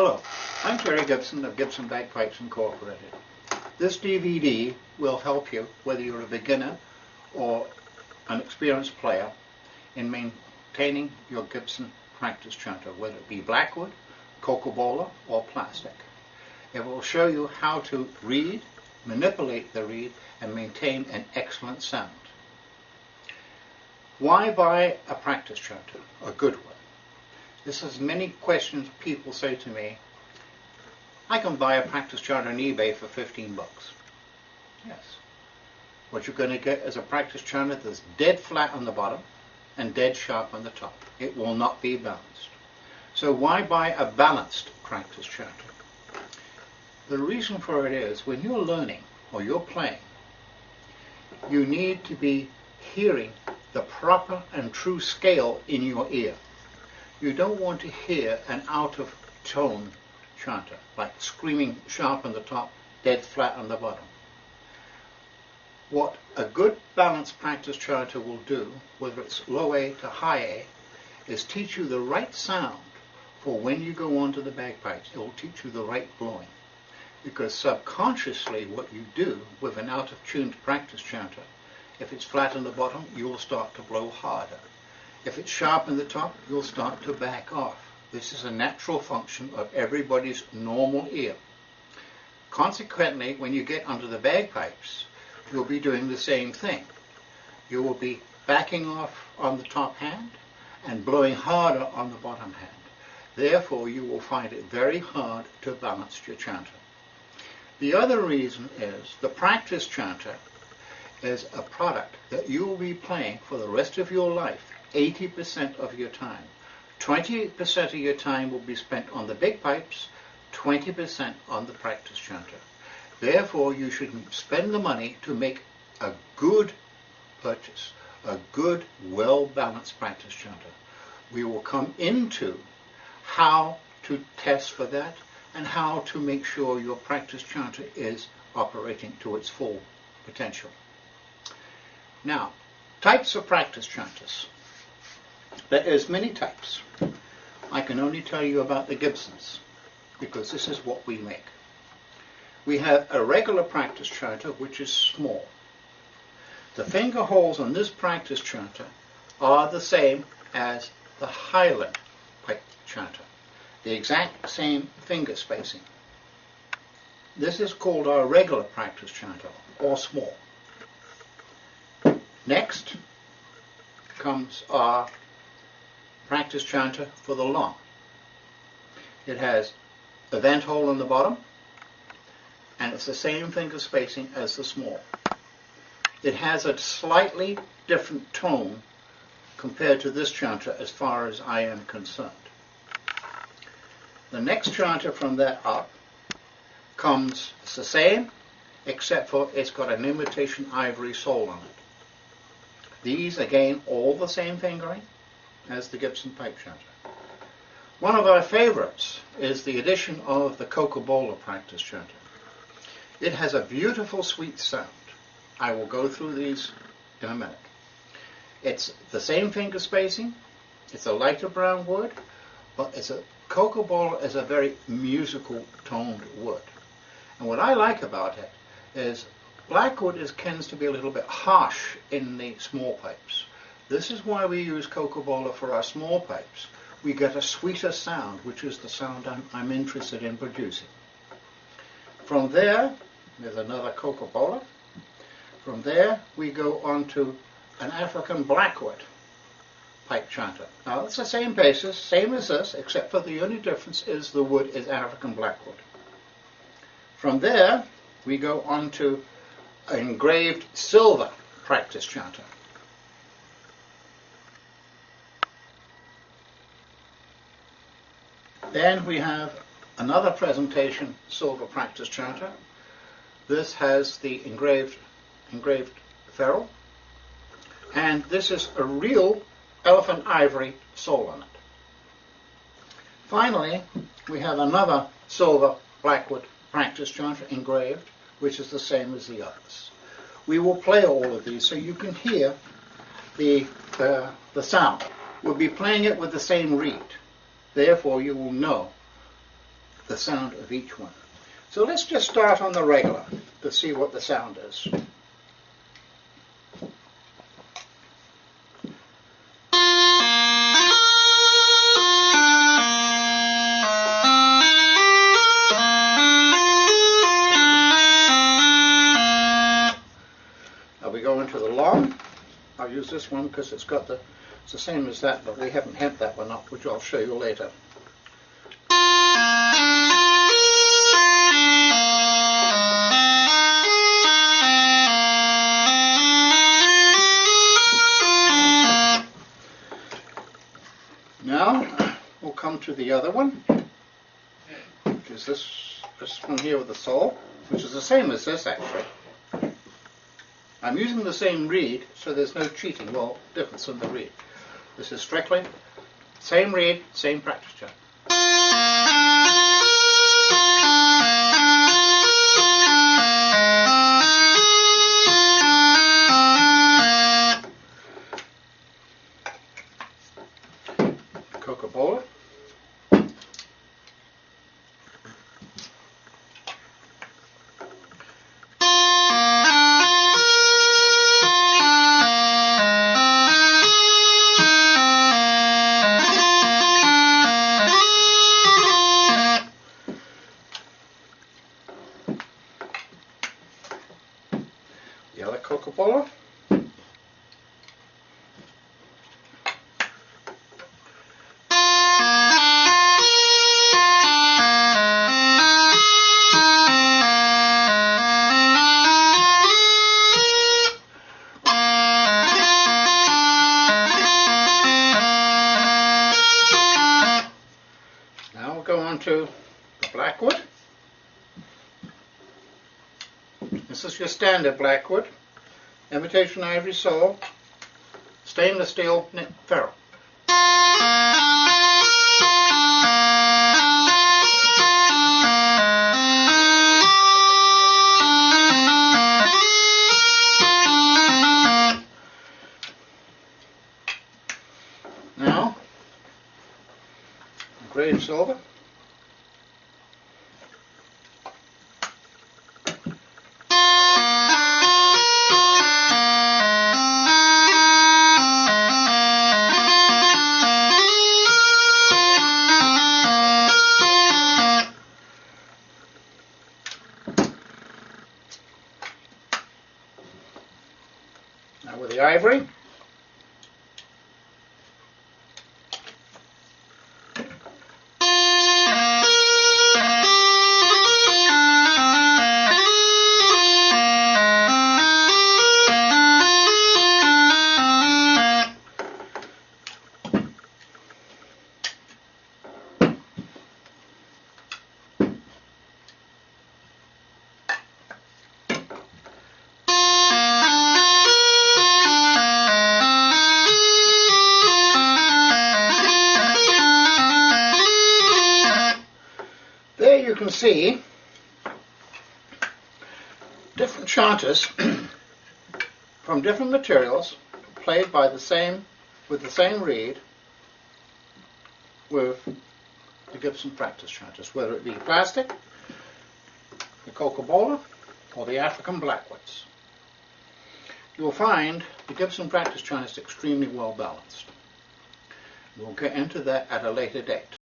Hello, I'm Terry Gibson of Gibson Bagpipes Incorporated. This DVD will help you, whether you're a beginner or an experienced player, in maintaining your Gibson practice chanter, whether it be blackwood, cocoa or plastic. It will show you how to read, manipulate the reed, and maintain an excellent sound. Why buy a practice chanter, a good one? This is many questions people say to me. I can buy a practice chanter on eBay for 15 bucks. Yes. What you're going to get is a practice chanter that's dead flat on the bottom and dead sharp on the top. It will not be balanced. So why buy a balanced practice chanter? The reason for it is when you're learning or you're playing, you need to be hearing the proper and true scale in your ear. You don't want to hear an out-of-tone chanter, like screaming sharp on the top, dead flat on the bottom. What a good balanced practice chanter will do, whether it's low A to high A, is teach you the right sound for when you go onto the bagpipes. It will teach you the right blowing. Because subconsciously what you do with an out-of-tuned practice chanter, if it's flat on the bottom, you'll start to blow harder. If it's sharp in the top, you'll start to back off. This is a natural function of everybody's normal ear. Consequently, when you get onto the bagpipes, you'll be doing the same thing. You will be backing off on the top hand and blowing harder on the bottom hand. Therefore, you will find it very hard to balance your chanter. The other reason is the practice chanter is a product that you will be playing for the rest of your life, 80% of your time. 20% of your time will be spent on the big pipes, 20% on the practice chanter. Therefore, you should spend the money to make a good purchase, a good, well-balanced practice chanter. We will come into how to test for that and how to make sure your practice chanter is operating to its full potential. Now, types of practice chanters. There is many types. I can only tell you about the Gibsons because this is what we make. We have a regular practice chanter which is small. The finger holes on this practice chanter are the same as the Highland pipe chanter. The exact same finger spacing. This is called our regular practice chanter, or small. Next comes our practice chanter for the long. It has a vent hole in the bottom, and it's the same finger spacing as the small. It has a slightly different tone compared to this chanter as far as I am concerned. The next chanter from that up comes, it's the same, except for it's got an imitation ivory sole on it. These, again, all the same fingering as the Gibson pipe chanter. One of our favorites is the addition of the cocoa practice chanter. It has a beautiful sweet sound. I will go through these in a minute. It's the same finger spacing, it's a lighter brown wood, but cocoa is a very musical toned wood. And what I like about it is blackwood tends to be a little bit harsh in the small pipes. This is why we use cocoa for our small pipes. We get a sweeter sound, which is the sound I'm interested in producing. From there, there's another cocoa. From there, we go on to an African blackwood pipe chanter. Now, it's the same basis, same as this, except for the only difference is the wood is African blackwood. From there, we go on to an engraved silver practice chanter. Then we have another presentation silver practice chanter. This has the engraved ferrule, and this is a real elephant ivory sole on it. Finally, we have another silver blackwood practice chanter engraved, which is the same as the others. We will play all of these so you can hear the sound. We'll be playing it with the same reed. Therefore, you will know the sound of each one. So let's just start on the regular to see what the sound is. Now we go into the long. I'll use this one because it's the same as that, but we haven't had that one up, which I'll show you later. Now we'll come to the other one, which is this one here with the saw, which is the same as this actually. I'm using the same reed, so there's no cheating, well, difference in the reed. This is strictly same reed, same practice chart. Coca-Cola. The other Coca-Cola. Now we'll go on to the blackwood. This is your standard blackwood, imitation ivory saw, stainless steel ferrule. Now, grade silver. Now with the ivory, there you can see different chanters from different materials played by with the same reed with the Gibson practice chanters, whether it be plastic, the Coca-Cola, or the African blackwoods. You will find the Gibson practice chant is extremely well balanced. We'll get into that at a later date.